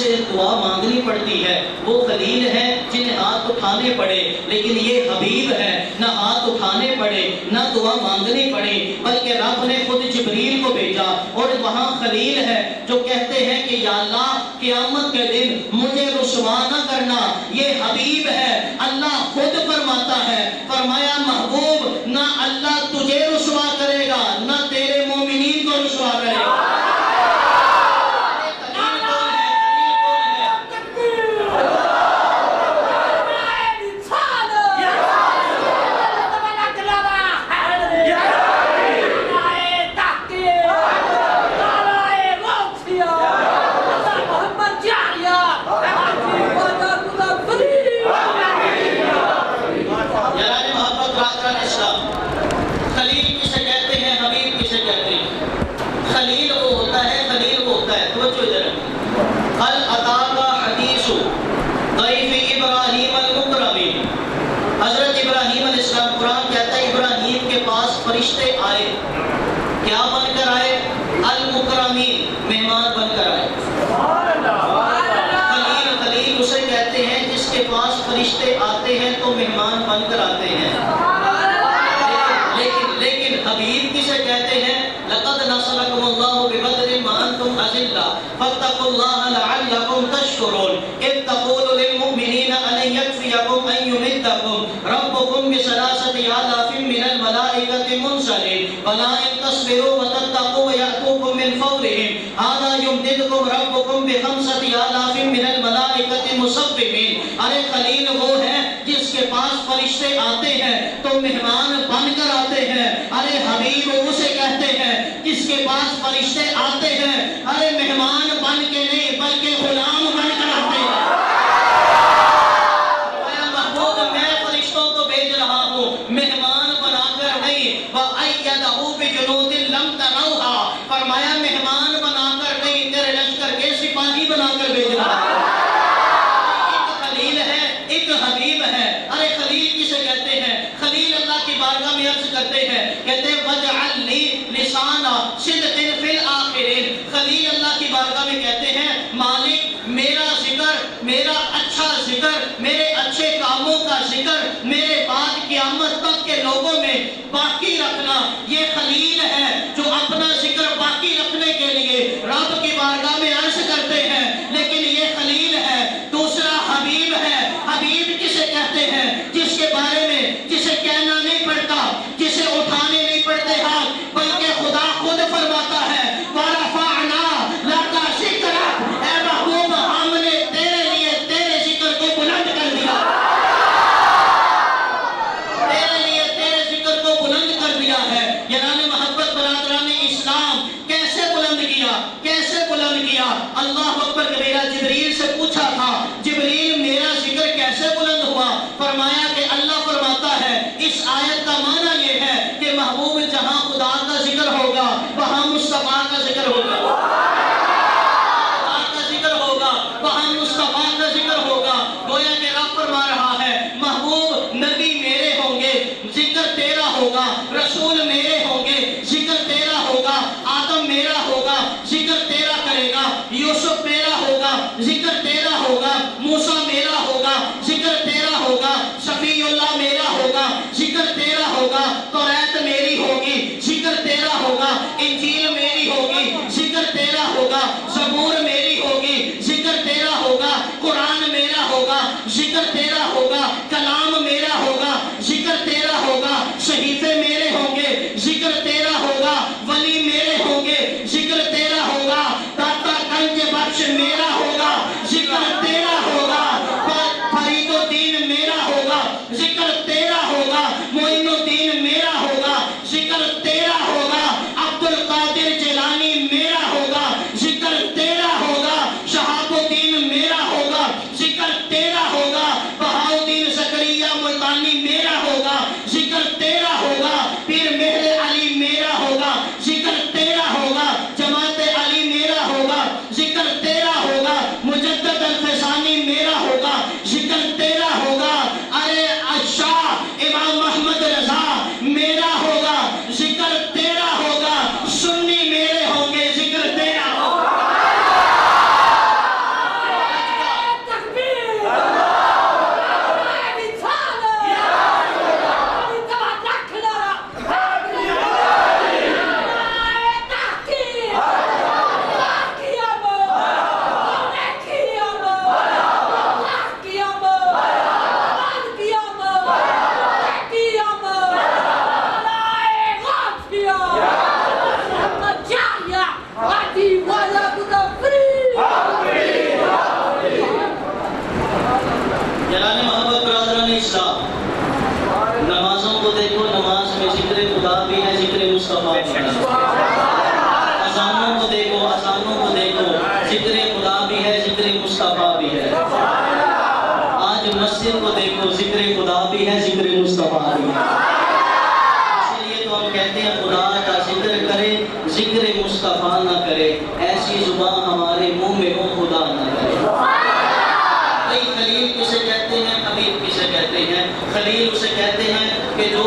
سے دعا مانگنی پڑتی ہے، وہ خلیل ہے جنہیں ہاتھ اٹھانے پڑے، لیکن یہ حبیب ہے، نہ ہاتھ اٹھانے پڑے نہ دعا مانگنی پڑے، بلکہ رب نے خود جبریل کو بھیجا، اور وہاں خلیل ہے جو کہتے ہیں کہ یا اللہ قیامت کے دن مجھے رسوا نہ کرنا۔ یہ حبیب ہے، اللہ خود فرماتا ہے، فرمایا محبوب نہ اللہ تجھے رسوا کرے گا نہ تیرے مومنین کو رسوا کرے گا۔ فرشتے آئے، کیا بن کر آئے؟ المکرمین، مہمان بن کر آئے۔ خلیل اسے کہتے ہیں جس کے پاس فرشتے آتے ہیں تو مہمان بن کر آتے ہیں۔ لیکن حبیب کسے کہتے ہیں؟ لقد نصرکم اللہ ببدر وانتم اذلہ فاتقوا اللہ لعلکم تشکرون اذ تقول للمؤمنین ألن يكفيكم أن يمدكم ربكم بثلاثة آلاف من الملائكة منزلين بلى إن تصبروا وتتقوا ويأتوكم من فورهم هذا يمددكم ربكم بخمسة آلاف من الملائكة مسومين۔ ارے خلیل وہ ہے جس کے پاس فرشتے آتے ہیں تو مہمان بن کر آتے ہیں۔ ارے حبیب اسے کہتے ہیں جس کے پاس فرشتے آتے ہیں، ارے مہمان بن کے نہیں بلکہ غلام بن کر آتے ہیں۔ مہمان بنا کر نہیں، وَأَيَّدَهُ بِجُنُودٍ لَمْ تَرَوْهَا، فرمایا مہمان بنا کر نہیں، تیرے لشکر کے سپاہی بنا کر بھیج رہا ہے۔ ایک خلیل ہے، ایک حبیب ہے۔ ارے خلیل کسے کہتے ہیں؟ خلیل اللہ کی بارگاہ میں عرض کرتے ہیں، کہتے ہیں وَجْعَلْ لِي لِسَانَ صِدْقٍ فِي الْآخِرِينَ۔ خلیل اللہ کی بارگاہ میں کہتے ہیں مالک میرا ذکر، میرا اچھا ذکر، میرے اچھے کاموں کا ذکر میرے بعد قیامت تک کے لوگوں میں باقی رکھنا۔ یہ خلیل ہے جو اپنا ذکر باقی رکھنے کے لیے رب کی بارگاہ میں عرض کرتے ہیں، لیکن یہ خلیل ہے۔ دوسرا حبیب ہے۔ حبیب کسے کہتے ہیں؟ جس کے بارے میں جسے کہنا نہیں پڑتا، جسے اٹھانے نہیں پڑتے ہاتھ، بلکہ خدا خود فرماتا ہے وَرَفَعْنَا لَكَ ذِكْرَكَ، اے محبوب ہم نے تیرے لیے تیرے ذکر کو بلند کر دیا، تیرے لیے تیرے ذکر کو بلند کر دیا ہے۔ یعنی محبت برادران اسلام کیسے بلند کیا؟ کیسے بلند کیا؟ اللہ اکبر کبیرہ جلال محبت برادران اسلام، نمازوں کو دیکھو، نماز میں ذکر خدا بھی ہے، ذکر مصطفیٰ بھی ہے۔ اذانوں کو دیکھو، اذانوں کو دیکھو، ذکر خدا بھی ہے، ذکر مصطفیٰ بھی ہے۔ آج مسجد کو دیکھو، ذکر خدا بھی ہے، ذکر مصطفیٰ بھی ہے۔ اس لیے تو ہم کہتے ہیں خدا کا ذکر کرے، ذکر مصطفیٰ نہ کرے، ایسی زبان ہمارے منہ میں ہو، خدا نہ کرے۔ بھائی خلیل کسے کہتے ہیں؟ حبیب کسے کہتے ہیں؟ خلیل اسے کہتے ہیں کہ جو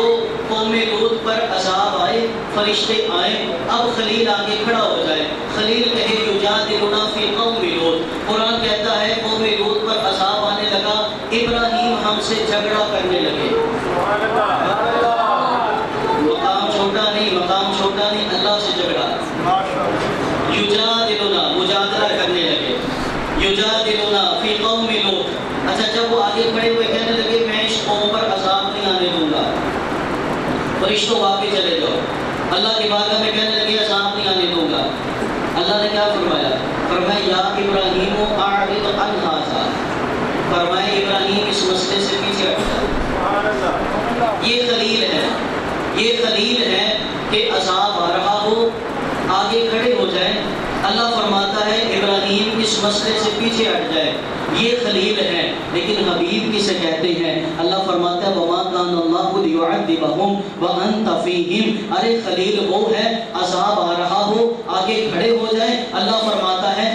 قوم لوط پر عذاب آئے، فرشتے آئے، اب خلیل آگے کھڑا ہو جائے، خلیل کہے یجادلنا فی قوم لوط۔ قرآن کہتا ہے قوم لوط پر عذاب آنے لگا، ابراہیم ہم سے جھگڑا کرنے لگے۔ مقام چھوٹا نہیں، مقام چھوٹا نہیں، اللہ سے جھگڑا۔ یجادلنا، مجادلہ کرنے لگے، یجادلنا فی قوم لوط۔ اچھا جب وہ آگے کھڑے ہوئے کہنے لگے میں اس قوم پر عذاب نہیں آنے دوں گا، فرشتوں واپس چلے جاؤ، اللہ کی بارگاہ میں کہنے لگے عذاب نہیں آنے دوں گا، اللہ نے کیا فرمایا؟ فرمایا یا ابراہیم اعرض عن ھذا، فرمایا ابراہیم اس مسئلے سے پیچھے ہٹ جاؤ۔ یہ خلیل ہے، یہ خلیل ہے کہ عذاب آ رہا ہو، آگے کھڑے ہو جائیں، اللہ فرماتا ہے ابراہیم اس مسئلے سے پیچھے ہٹ جائے، یہ خلیل ہے۔ لیکن حبیب کسے کہتے ہیں؟ اللہ فرماتا ہے وَمَا كَانَ اللَّهُ لِيُعَذِّبَهُمْ وَأَنْتَ فِيهِمْ۔ ارے خلیل وہ ہے عذاب آ رہا ہو، آگے کھڑے ہو جائیں، اللہ فرماتا ہے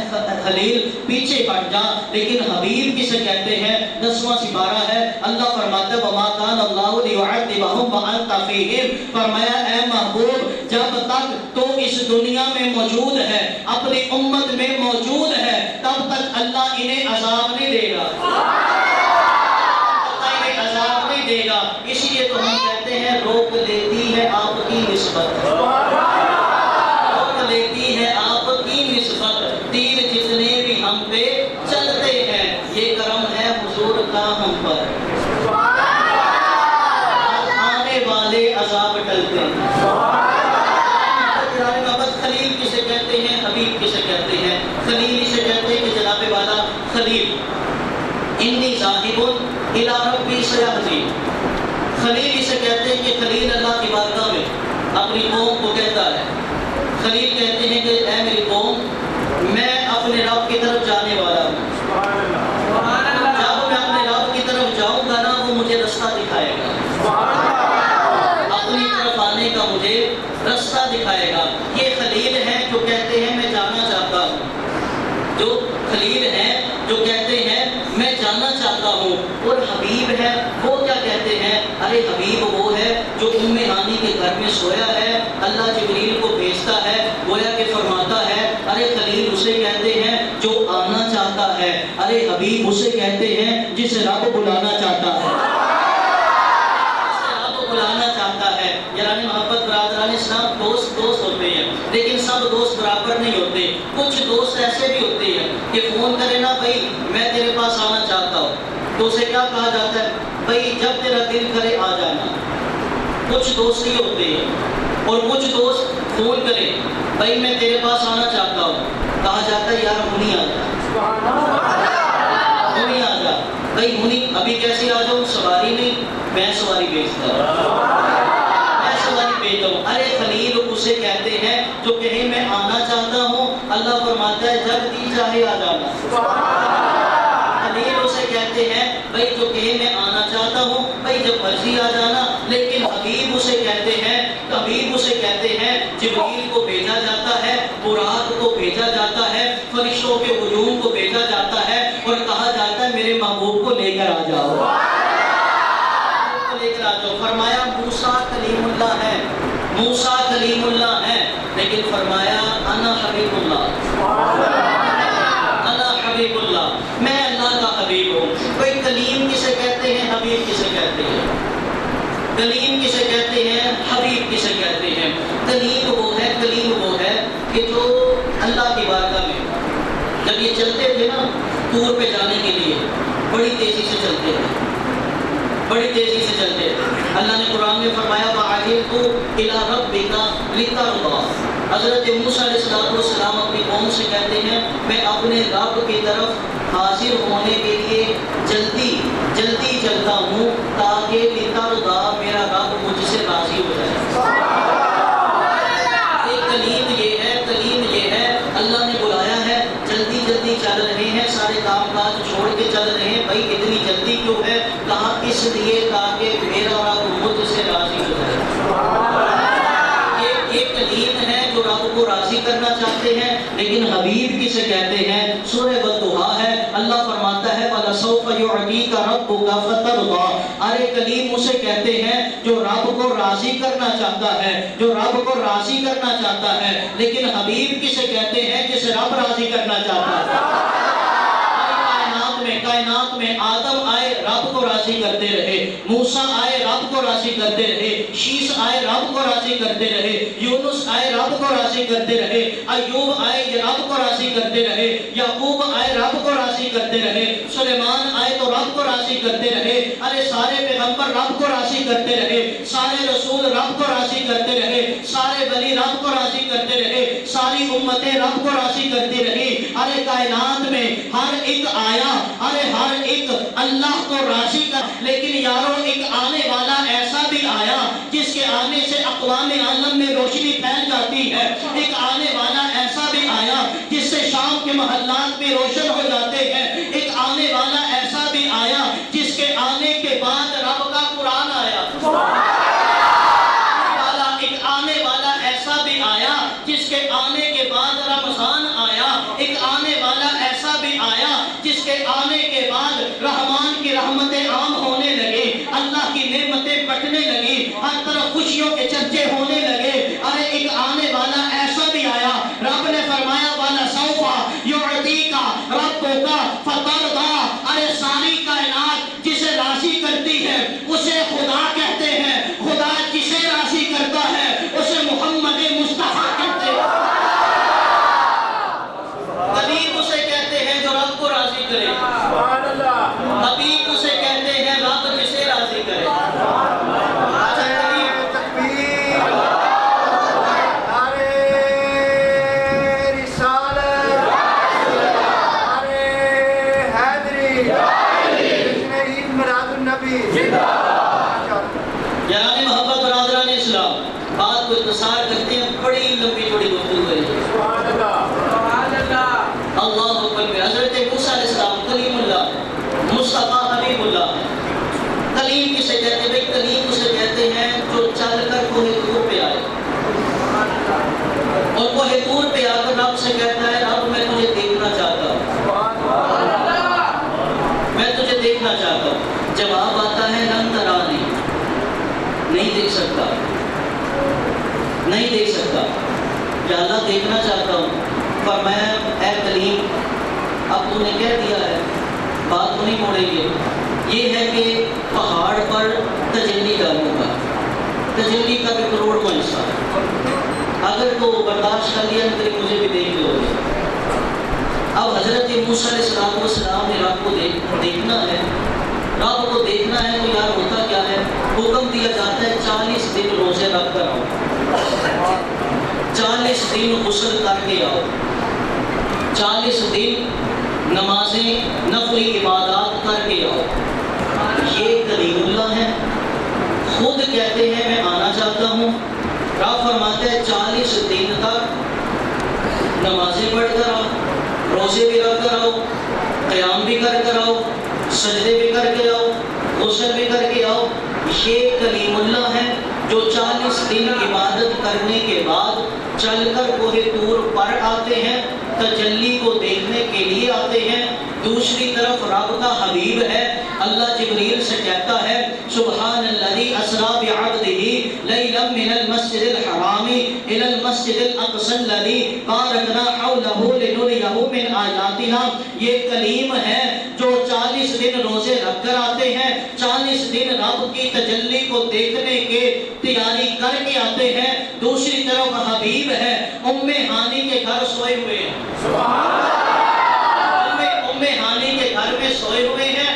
خلیل پیچھے ہٹ جا۔ لیکن حبیب کسے کہتے ہیں؟ 10واں سپارہ ہے، اللہ فرماتا ہے وَمَا كَانَ اللَّهُ لِيُعَذِّبَهُمْ وَأَنْتَ فِيهِمْ۔ فرمایا اے محبوب جب تک تو اس دنیا میں موجود ہے، اپنی امت میں موجود ہے، تب تک اللہ انہیں عذاب نہیں دے گا، اللہ انہیں عذاب نہیں دے گا۔ اسی لیے تو ہم کہتے ہیں روک لیتی ہے آپ کی نسبت، روک لیتی ہے آپ کی نسبت، تیر جتنے بھی ہم پہ چلتے ہیں، یہ کرم ہے حضور کا ہم پر، آنے والے عذاب ٹلتے ہیں۔ خلیل کسے کہتے ہیں؟ حبیب کسے کہتے ہیں؟ خلیل اسے کہتے ہیں کہ جناب والا خلیل انی ذاہب الی ربی سیہدین۔ خلیل اسے کہتے ہیں کہ خلیل اللہ کی بارگاہ میں اپنی قوم کو کہتا ہے، خلیل کہتے ہیں کہ اے میری قوم میں اپنے رب کی طرف جانے والا ہوں، جب میں اپنے رب کی طرف جاؤں گا نا وہ مجھے رستہ دکھائے گا، اپنی طرف آنے کا مجھے رستہ دکھائے گا۔ یہ خلیل ہیں جو کہتے ہیں میں جانا چاہتا ہوں، جو خلیل ہیں جو کہتے ہیں میں جانا چاہتا ہوں۔ اور حبیب ہے وہ کیا کہتے ہیں؟ ارے حبیب وہ ہے جو ام ہانی کے گھر میں سویا ہے، اللہ جبریل کو بھیجتا ہے، گویا کہ فرماتا ہے۔ ارے خلیل اسے کہتے ہیں جو آنا چاہتا ہے، ارے حبیب اسے کہتے ہیں جسے رب بلانا چاہتا ہے، بلانا چاہتا ہے۔ یعنی محبت برادران اسلام دوست دوست ہوتے ہیں، لیکن سب دوست برابر نہیں ہوتے۔ کچھ دوست ایسے بھی ہوتے ہیں کہ فون کرے نا بھائی میں تیرے پاس آنا چاہتا ہوں، تو اسے کیا کہا جاتا ہے؟ بھائی جب تیرا دل کرے آ جانا۔ کچھ دوست ہی ہوتے ہیں، اور کچھ دوست فون کرے بھائی میں تیرے پاس آنا چاہتا ہوں، کہا جاتا ہے یار ہونی آ جا، ہونی آ جا، بھائی ہونی ابھی کیسے آ جاؤں؟ سواری نہیں، میں سواری بھیجتا ہوں، میں سواری بھیجتا ہوں۔ ارے خلیل اسے کہتے ہیں جو کہیں میں آنا چاہتا ہوں، اللہ فرماتا ہے جب دی چاہے آ جانا۔ خلیل اسے کہتے ہیں بھائی جو کہیں میں آنا چاہتا ہوں، بھائی جب مرضی آ جانا۔ لیکن حبیب اسے کہتے ہیں، حبیب اسے کہتے ہیں جبریل کو بھیجا جاتا ہے، براق کو بھیجا جاتا ہے، فرشتوں کے ہجوم کو بھیجا جاتا ہے، اور کہا جاتا ہے میرے محبوب کو لے کر آ جاؤ، لے کر آ جاؤ۔ فرمایا موسیٰ کلیم اللہ ہے، موسیٰ کلیم اللہ ہے، لیکن فرمایا انا حبیب اللہ، انا حبیب اللہ، میں اللہ کا حبیب ہوں۔ کوئی کلیم کسے کہتے ہیں؟ حبیب کسے کہتے ہیں؟ کلیم کسے کہتے ہیں؟ حبیب کسے کہتے ہیں؟ کلیم وہ ہے، کلیم وہ ہے کہ جو اللہ کی بارگاہ میں جب یہ چلتے تھے نا طور پہ جانے کے لیے، بڑی تیزی سے چلتے تھے، بڑی تیزی سے چلتے تھے۔ اللہ نے قرآن میں فرمایا وَعَجِلْتُ إِلَىٰ رَبِّكَ لِتَرْضَىٰ۔ حضرت موسیٰ علیہ السلام اپنی قوم سے کہتے ہیں میں اپنے رب کی طرف حاضر ہونے کے لیے جلدی بھیجتا ہوں تاکہ لترضا میرا رب مجھ سے راضی ہو جائے. تعلیم یہ ہے اللہ نے بلایا ہے، جلدی جلدی چل رہے ہیں، سارے کام کاج چھوڑ کے چل رہے ہیں. بھائی اتنی جلدی کیوں ہے؟ کہا اس لیے تاکہ میرا رب مجھ سے راضی ہو جائے. یہ تعلیم ہے جو رب کو راضی کرنا چاہتے ہیں. لیکن حبیب کسے کہتے ہیں؟ سورہ والضحیٰ ہے. اللہ فرماتا ہے وَلَسَوْفَ يُعْطِيكَ رَبُّكَ فَتَرْضَىٰ. ارے کلیم اسے کہتے ہیں جو رب کو راضی کرنا چاہتا ہے، جو رب کو راضی کرنا چاہتا ہے. لیکن حبیب کسے کہتے ہیں؟ جسے رب راضی کرنا چاہتا ہے. کائنات میں آدم آئے رب کو راضی کرتے رہے، موسیٰ آئے رب کو راضی کرتے رہے، شیس آئے رب کو راضی کرتے رہے، یونس آئے رب کو راضی کرتے رہے، ایوب آئے رب کو راضی کرتے رہے، یعقوب آئے رب کو راضی کرتے رہے، سلیمان آئے تو رب کو راضی کرتے رہے. ارے سارے پیغمبر رب کو راضی کرتے رہے، سارے رسول رب کو راضی کرتے رہے، سارے ولی رب کو راضی کرتے رہے، ساری امتیں رب کو راضی کرتی رہی. ارے کائنات میں ہر ایک آیا، ارے ہر ایک اللہ کو راضی کر. لیکن یارو ایک آنے والا ایسا بھی آیا جس کے آنے سے اقوام عالم میں روشنی پھیل جاتی ہے. ایک آنے والا ایسا بھی آیا جس سے شام کے محلات بھی روشن ہو جاتے ہیں. ایک آنے والا ایسا بھی آیا جس کے آنے کے بعد رب کا قرآن آیا. ایک آنے والا ایسا بھی آیا جس کے آنے کے بعد رمضان آیا. ایک آنے والا ایسا بھی آیا جس کے آنے کے بعد رحمان کی رحمتیں عام ہونے لگے، اللہ کی نعمتیں بٹنے لگی، ہر طرف خوشیوں کے چرچے ہونے لگے. ارے ایک آنے والا ایسا بھی آیا، رب نے فرمایا وَلَسَوْفَ يُعْطِيكَ رَبُّكَ فَتَرْضَىٰ. ارے ساری کائنات جسے راضی کرتی ہے اسے خدا کہتے ہیں. خدا جسے راضی کرتا ہے اسے محمد مصطفیٰ کہتے ہیں. کلیم اسے کہتے ہیں جو رب کو راضی کرے، حبیب اسے کہتے ہیں رب جسے راضی کرے. یعنی محبت برادران اسلام، بات کو اختصار کرتے ہیں، بڑی لمبی چوڑی گفتگو ہے. اللہ اکبر. حضرت موسیٰ علیہ السلام کلیم اللہ، مصطفیٰ حبیب اللہ. کلیم کسے کہتے ہیں؟ بھئی کلیم اسے کہتے ہیں جو چل کر کوہ طور پہ آئے، اور کوہ طور پہ آ کر رب سے کہتا ہے رب میں تجھے دیکھنا چاہتا ہوں، میں تجھے دیکھنا چاہتا ہوں. جواب آتا ہے لن ترانی، نہیں دیکھ سکتا، نہیں دیکھ سکتا. یا اللہ دیکھنا چاہتا ہوں. فرمایا اے کلیم اب تو نے کہہ دیا ہے، بات تو نہیں موڑیں گے. یہ ہے کہ پہاڑ پر تجلی ڈالوں گا، تجلی کا بھی کروڑواں حصہ. اگر تو برداشت کر لیا تو مجھے بھی دیکھ لو گے. اب حضرت موسیٰ علیہ السلام نے رب کو دیکھنا ہے. رب کو دیکھنا ہے تو یار ہوتا کیا ہے؟ حکم دیا جاتا ہے 40 دن روزے رکھ کر آؤ، 40 دن غسل کر کے آؤ، 40 دن نمازیں نفلی عبادات کر کے آؤ. یہ کلیم اللہ ہے، خود کہتے ہیں میں آنا چاہتا ہوں. رب فرماتے ہیں 40 دن تک نمازیں پڑھ کر آؤ، روزے بھی رکھ کر آؤ، قیام بھی کر آؤ، سجدے بھی کر کے آؤ، غسل بھی کر کے آؤ. یہ کلیم اللہ ہے جو 40 دن عبادت کرنے کے بعد چل کر کوہ طور پر آتے ہیں، تجلی کو دیکھنے کے لیے آتے ہیں. دوسری طرف رب کا حبیب ہے. اللہ جبریل سے کہتا ہے سبحان الذی اسریٰ بعبدہ لیلا من المسجد الحرام الی المسجد الاقصی الذی بارکنا حولہ لنریہ من آیاتنا. یہ کلیم ہے جو 40 دن روزے رکھ کر آتے ہیں، 40 دن رب کی تجلی کو دیکھنے کے تیاری کر کے آتے ہیں. دوسری طرف حبیب ہے، ام ہانی کے گھر سوئے ہوئے ہیں. ام ہانی کے گھر میں سوئے ہوئے ہیں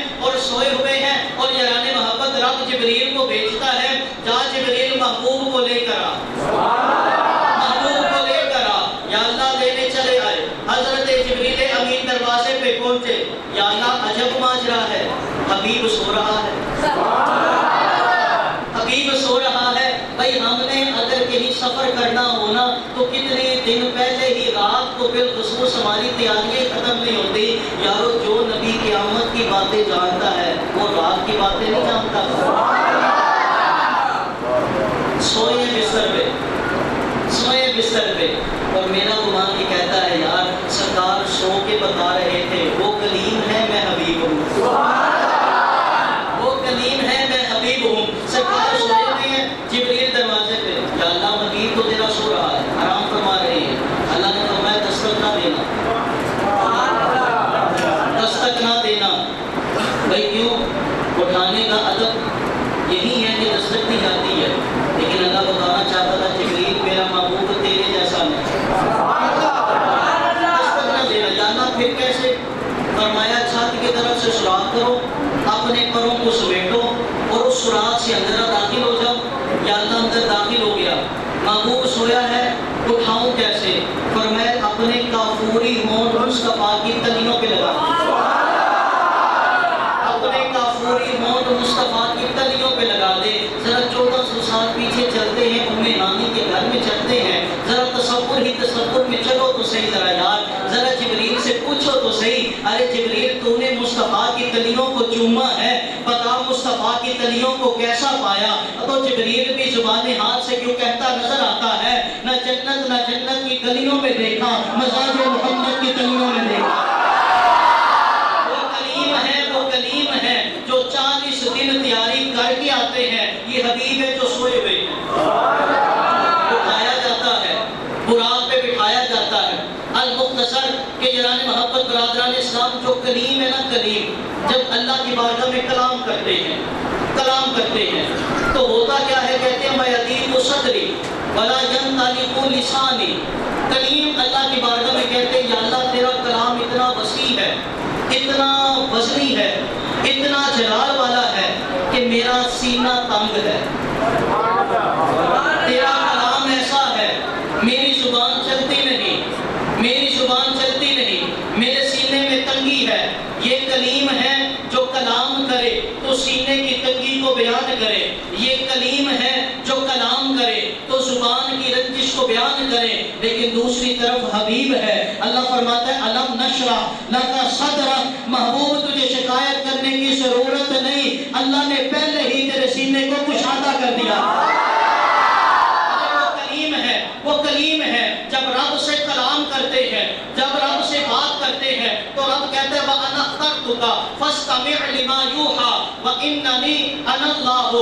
اور یاران محبت رب جبریل کو بھیجتا ہے جا جبریل محبوب کو لے کر آ، محبوب کو لے کر آ. یا اللہ لینے چلے آئے. حضرت جبریل امین دروازے پہ پہنچے. یا اللہ عجب ماجرا ہے. حبیب سو رہا ہے، حبیب سو رہا ہے۔ بھائی ہم نے اگر کہیں سفر کرنا ہونا تو کتنے دن پہلے ہی رات کو بالخصوص ہماری تیاریاں ختم نہیں ہوتی۔ یارو جو نبی کی آمد کی باتیں جانتا ہے وہ رات کی باتیں نہیں جانتا۔ سوئے بستر پہ، سوئے بستر پہ، اور میرا گمان یہ کہتا ہے یار سرکار سو کے بتا رہے تھے وہ کلیم ہے میں حبیب ہوں، وہ کلیم ہے میں حبیب ہوں۔ سرکار سوئے ہوئے ہیں، جبریل دروازے پہ، یا اللہ حبیب تو تیرا سو رہا ہے، آرام فرما رہے ہیں۔ اللہ نے فرمایا دستک نہ دینا، دستک نہ دینا۔ بھائی کیوں؟ اٹھانے کا ادب یہی ہے کہ دستک دی جاتی ہے، لیکن اللہ بتانا چاہتا تھا جبریل میرا محبوب تیرے جیسا نہیں، دستک نہ دینا۔ یا اللہ پھر کیسے؟ فرمایا چھت کی طرف سے سوراخ کرو، اپنے پروں کو سمیٹو اور اس سوراخ سے اندر داخل ہو جاؤ۔ یا اللہ اندر داخل ہو گیا، محبوب سویا ہے، اٹھاؤں کیسے؟ فرمایا اپنے کافوری ہونٹ مصطفیٰ کی تلیوں پہ لگا، اپنے کافوری ہونٹ مصطفیٰ کی تلیوں پہ لگا دے۔ ذرا 1400 سال پیچھے چلتے ہیں، ام ہانی کے گھر میں چلتے ہیں، ذرا تصور میں چلو تو صحیح، ذرا یار ذرا جبریل سے پوچھو تو صحیح، ارے جبریل تو نے مصطفیٰ کی تلیوں کو چوما ہے، بتا مصطفیٰ کی تلیوں کو کیسا پایا؟ تو جبریل بھی زبان حال سے کیوں کہتا نظر آتا ہے، نہ جنت کی گلیوں میں دیکھا، مزاج محمد کی تلیوں میں دیکھا۔ وہ کلیم ہے جو 40 دن تیاری کر کے آتے ہیں، یہ حبیب ہے جو سوئے ہوئے ہیں، اٹھایا جاتا ہے، براق پہ بٹھایا جاتا ہے۔ المختصر کہ جنان محبت برادران اسلام، جو کلیم ہے نا کلیم، جب اللہ کی بارگاہ میں کلام کرتے ہیں، کلام کرتے ہیں تو ہوتا کیا ہے؟ کہتے ہیں میدیق صدری ولا ینطلق لسانی۔ کلیم اللہ کی بارگاہ میں کہتے ہیں یا اللہ تیرا کلام اتنا وسیع ہے، اتنا وزنی ہے، اتنا جلال والا ہے کہ میرا سینہ تنگ ہے، تیرا کلام ایسا ہے میری زبان چلتی نہیں، میری زبان چلتی نہیں، میرے سینے میں تنگی ہے۔ یہ کلیم ہے جو کلام کرے تو سینے کی تنگی کو بیان کرے، یہ کلیم ہے جو کلام کرے تو زبان کی رنجش کو بیان کرے، لیکن دوسری طرف حبیب ہے۔ اللہ فرماتا ہے الم نشرح لک صدرک، محبوب تجھے شکایت کرنے کی ضرورت نہیں، اللہ نے پہلے ہی تیرے سینے کو کشادہ کر دیا۔ وہ کلیم ہے جب رب سے کلام کرتے ہیں، جب رب سے بات کرتے ہیں تو رب کہتے ہیں وَأَنَا اخْتَرْتُكَ فَاسْتَمِعْ لِمَا يُوحَىٰ وَإِنَّنِي أَنَا اللَّهُ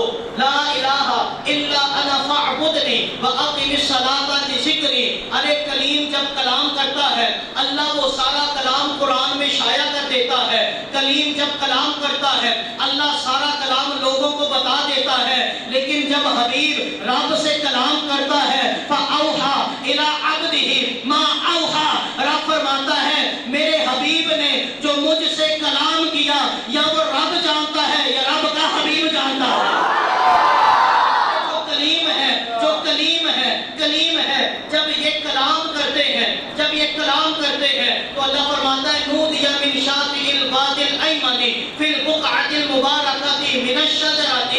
لَا إِلَٰهَ إِلَّا أَنَا فَاعْبُدْنِي وَأَقِمِ الصَّلَاةَ لِذِكْرِي۔ ارے کلیم جب کلام کرتا ہے اللہ وہ سارا کلام قرآن میں شائع کر دیتا ہے، کلیم جب کلام کرتا ہے اللہ سارا کلام لوگوں کو بتا دیتا ہے، لیکن جب حبیب رب سے کلام کرتا ہے فَأَوْحَىٰ إِلَىٰ عَبْدِهِ مَا أَوْحَىٰ، رب فرماتا ہے میرے حبیب نے جو مجھ سے کلام کیا، یا وہ رب جانتا ہے یا رب کا حبیب جانتا ہے۔ جو کلیم ہے، جو کلیم ہے، کلیم ہے جب یہ کلام کرتے ہیں، جب یہ کلام کرتے ہیں تو اللہ فرماتا ہے نودی من شاطئ الوادی الایمن فی البقعۃ المبارکۃ من الشجرۃ،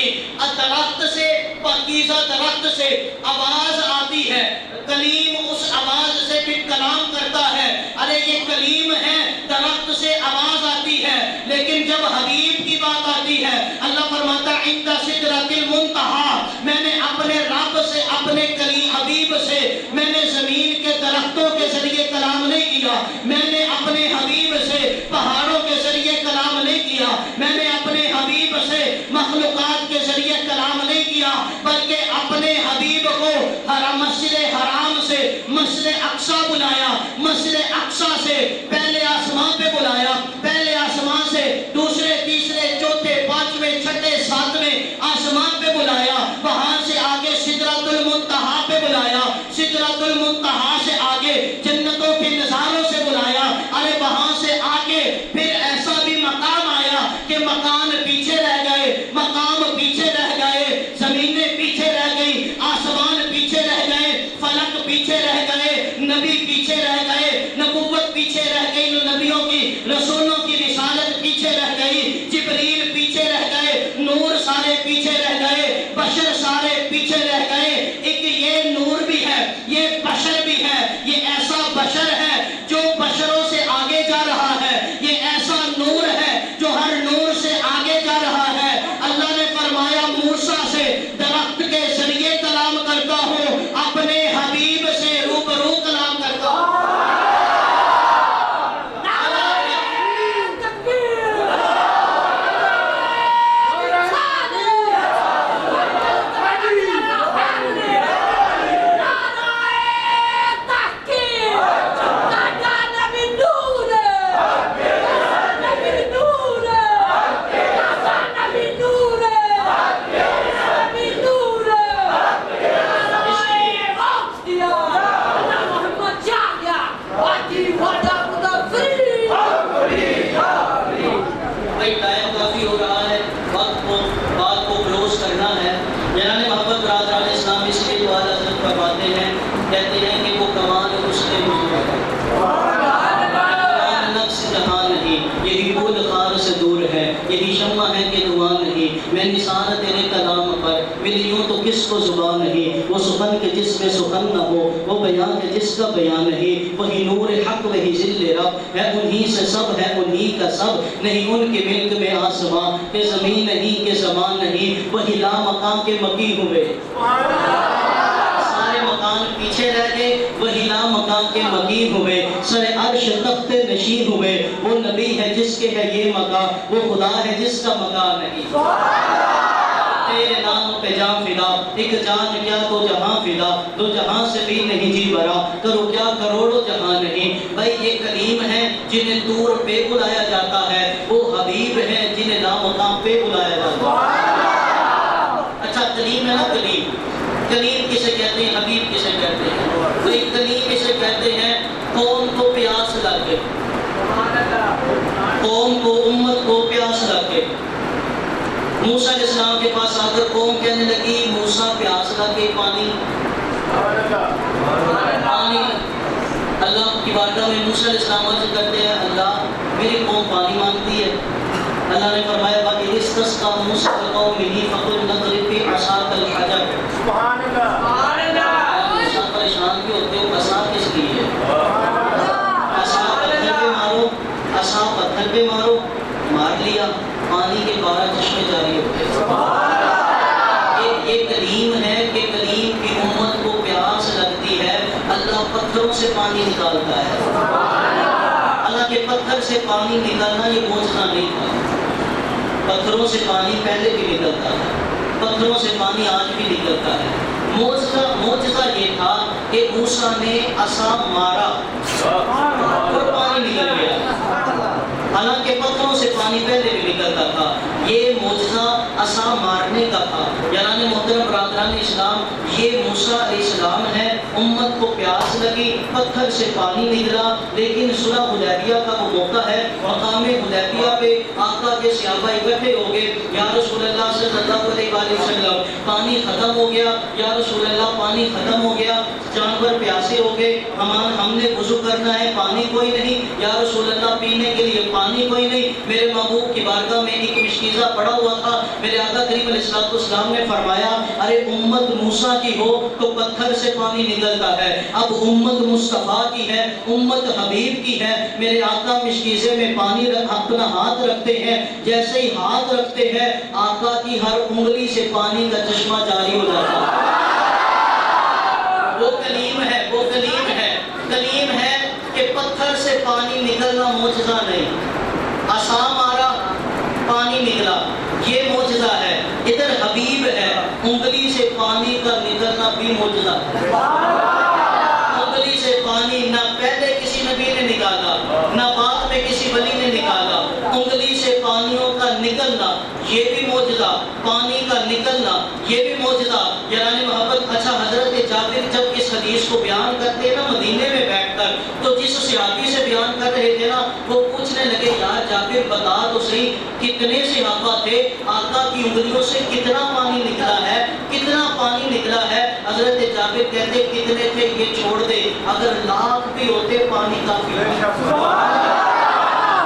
درخت سے، پاکیزہ درخت سے آواز آتی ہے، کلیم اس آواز سے پھر کلام کرتا ہے۔ ارے یہ کلیم ہے، درخت سے آواز آتی ہے، لیکن جب حبیب کی بات آتی ہے اللہ فرماتا ہے عند سدرۃ المنتہی، میں نے اپنے رب سے، اپنے کلیم حبیب سے، میں نے زمین کے درختوں کے ذریعے کلام نہیں کیا، میں نے اپنے حبیب سے پہاڑوں کے ذریعے کلام نہیں کیا، میں نے اپنے حبیب سے مخلوقات کے ذریعے کلام نہیں کیا، بلکہ اپنے حبیب کو مسجد حرام سے مسجد اقصی بلایا، مسجد اقصی سے پہلے آسمان پہ بلایا، پہلے آسمان سے دوسرے تیسرے چوتھے پانچویں چھٹے ساتویں آسمان پہ بلایا، وہاں سے آگے سدرۃ المنتہی پہ بلایا، سدرۃ المنتہی سے آگے جنتوں کے نظاروں سے بلایا، ارے وہاں سے آگے نور ہے، یہی شمع ہے کہ دعا نہیں، میں نثار تیرے کلام پر، ملی یوں تو کس کو زبان نہیں، وہ سخن کے جس میں سخن نہ ہو، وہ بیان کے جس کا بیان نہیں، وہی نور حق وہی ذل رب ہے، انہی سے سب ہے انہی کا سب، نہیں ان کے ملک میں آسمان کہ زمین نہیں کہ زمان نہیں، وہی لا مقام کے مقی ہوئے، سارے مکان پیچھے رہ گئے، وہی لا مقام کے مقی ہوئے، سر عرش تخت نشین ہوئے، وہ نبی ہے جس کے ہے یہ مقام، وہ خدا ہے جس کا مقام نہیں، تیرے نام پہ جان فدا، ایک جان کیا تو جہاں فدا، دو جہاں سے بھی نہیں جی برا، کرو کیا کروڑوں جہاں نہیں، بھائی یہ کلیم ہے جنہیں دور پہ بلایا جاتا ہے، وہ حبیب ہے جنہیں لامقام پہ بلایا جاتا ہے۔ اچھا کلیم ہے نا، کلیم، کلیم کسے کہتے ہیں، حبیب کسے کہتے ہیں؟ بھائی کلیم کسے کہتے ہیں؟ قوم کو پیاس لگ گئی، قوم کو امت کو پیاس لگ گئی، موسیٰ علیہ السلام کے پاس آ کر قوم کہنے لگی موسیٰ پیاس لگے پانی، اللہ کی بارگاہ میں موسیٰ علیہ السلام عرض کرتے ہیں اللہ میری قوم پانی مانگتی ہے، اللہ نے فرمایا وَإِذِ اسْتَسْقَىٰ مُوسَىٰ لِقَوْمِهِ فَقُلْ نَضْرِبْ بِعَصَاكَ الْحَجَرَ، موسیٰ پریشان کیوں ہوتے ہو، عصا کس لیے ہے، عصا پتھر پہ مارو، عصا پتھر پہ مارو، مار لیا، پانی کے 12 چشمے جاری ہوتے ہیں۔ یہ کلیم ہے کہ کلیم کی امت کو پیاس لگتی ہے، اللہ پتھروں سے پانی نکالتا ہے، اللہ کے پتھر سے پانی نکالنا یہ معجزہ نہیں تھا، پتھروں سے پانی پہلے بھی نکلتا ہے، پتھروں سے پانی آج بھی نکلتا ہے، معجزہ یہ تھا کہ موسیٰ نے عصا مارا اور پانی نکل گیا، حالانکہ پتھروں سے پانی پہلے بھی نکلتا تھا، یہ معجزہ عصا مارنے کا تھا۔ یعنی محترم برادران اسلام، یہ موسیٰ علیہ السلام ہے، امت کو پیاس لگی، پتھر سے پانی نکلا، لیکن صلح حدیبیہ کا وہ موقع ہے، مقام حدیبیہ پہ آقا کے صحابہ اکٹھے ہو گئے، یا رسول اللہ صلی اللہ علیہ وسلم پانی ختم ہو گیا، یا رسول اللہ پانی ختم ہو گیا، جانور پیاسے ہو گئے، ہم نے وضو کرنا ہے، پانی کوئی نہیں، یا رسول اللہ پینے کے لیے پانی کوئی نہیں، میرے محبوب کی بارگاہ میں ایک مشکیزہ پڑا ہوا تھا، میرے آقا کریم علیہ السلام نے فرمایا ارے امت موسیٰ کی ہو تو پتھر سے پانی نکلتا ہے، اب امت مصطفیٰ کی ہے، امت حبیب کی ہے، میرے آقا مشکیزے میں پانی اپنا ہاتھ رکھتے ہیں، جیسے ہی ہاتھ رکھتے ہیں آقا کی ہر انگلی سے پانی کا چشمہ جاری ہو جاتا ہے، وہ کلیم ہے، وہ کلیم ہے، کلیم ہے کہ پتھر سے پانی نکلنا معجزہ نہیں، عصا مارا پانی نکلا، یہ معجزہ ہے، ادھر حبیب ہے، انگلی سے پانی کا نکلنا بھی معجزہ ہے، انگلی سے پانی نہ پہلے کسی نبی نے نکالا، نہ بعد میں کسی ولی نے نکالا، انگلی سے پانیوں کا نکلنا یہ بھی معجزہ، پانی کا نکلنا یہ بھی معجزہ، یعنی محبت۔ اچھا حضرت جابر جب اس حدیث کو بیان کرتے ہیں نا مدینے میں بیٹھ کر، تو جس صحابی سے بیان کر رہے تھے نا وہ پوچھنے لگے یار جابر بتا تو صحیح کتنے صحابہ تھے، آقا کی انگلیوں سے کتنا پانی نکلا ہے، کتنا پانی نکلا ہے؟ حضرت جابر کہتے کتنے تھے یہ چھوڑ دے، اگر لاکھ بھی ہوتے پانی کافی تھا،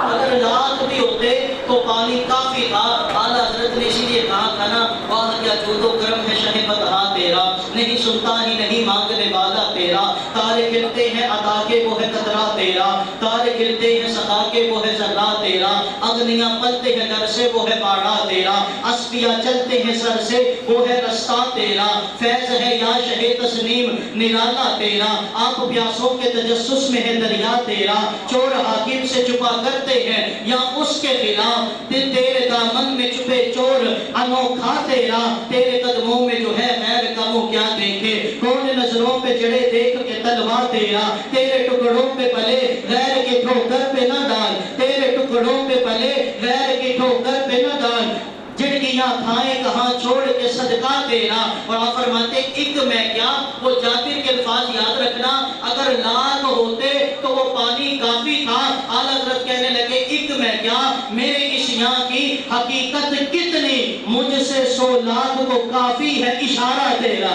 اگر لاکھ بھی ہوتے تو پانی کافی تھا۔ اعلیٰ حضرت نے اسی لیے کہا تھا نا واہ کیا جود و کرم ہے شہ بدہا تیرا، نہیں سنتا ہی نہیں مانگنے والا تیرا، تارے کھلتے ہیں عطا کے وہ ہے قطرہ تیرا، تارے کھلتے ہیں سخا کے وہ ہے ذرہ تیرا، اغنیاں پلتے ہیں در سے وہ ہے باڑا تیرا، اسفیاء چلتے ہیں سر سے وہ ہے رستہ تیرا، فیض ہے یا شہ تسنیم نرالا تیرا، آپ پیاسوں کے تجسس میں ہے دریا تیرا، چور حاکم سے چھپا کرتے ہیں یا اس کے خلاف، تیرے دامن میں چھپے چور انوکھا تیرا، تیرے قدموں میں جو ہے غیر کا وہ کیا دیکھے، کون نظروں پہ جڑے دیکھ کے تلوا تیرا، تیرے ٹکڑوں پہ پلے غیر کے ٹھوکر پہ نہ ڈال، تیرے ٹکڑوں پہ پلے غیر کے ٹھوکر پہ نہ ڈال، جھڑکیاں کھائیں کہاں چھوڑ کے صدقہ تیرا۔ اور آپ فرماتے ایک میں کیا، وہ جابر کے الفاظ یاد رکھنا، اگر لاکھ ہوتے تو وہ پانی کافی تھا، اعلیٰ حضرت کہنے لگے ایک میں کیا، میرے اس یہاں کی حقیقت کتنی، مجھ سے 100 لاکھ کو کافی ہے اشارہ تیرا،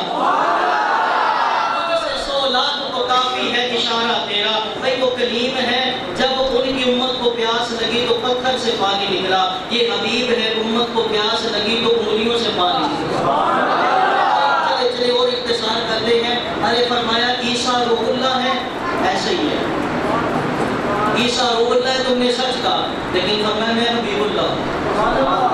مجھ سے 100 لاکھ کو کافی ہے اشارہ تیرا. بھائی وہ کلیم ہے، جب ان کی امت کو پیاس لگی تو پتھر سے پانی نکلا. یہ حبیب ہے، امت کو پیاس لگی تو انگلیوں سے پانی نکلا. چلے اور اختصار کرتے ہیں. ارے فرمایا عیسیٰ روح اللہ ہے، ایسے ہی ہے. عیسیٰ روح اللہ ہے، تم نے سچ کہا، لیکن فرمایا میں حبیب اللہ ہوں.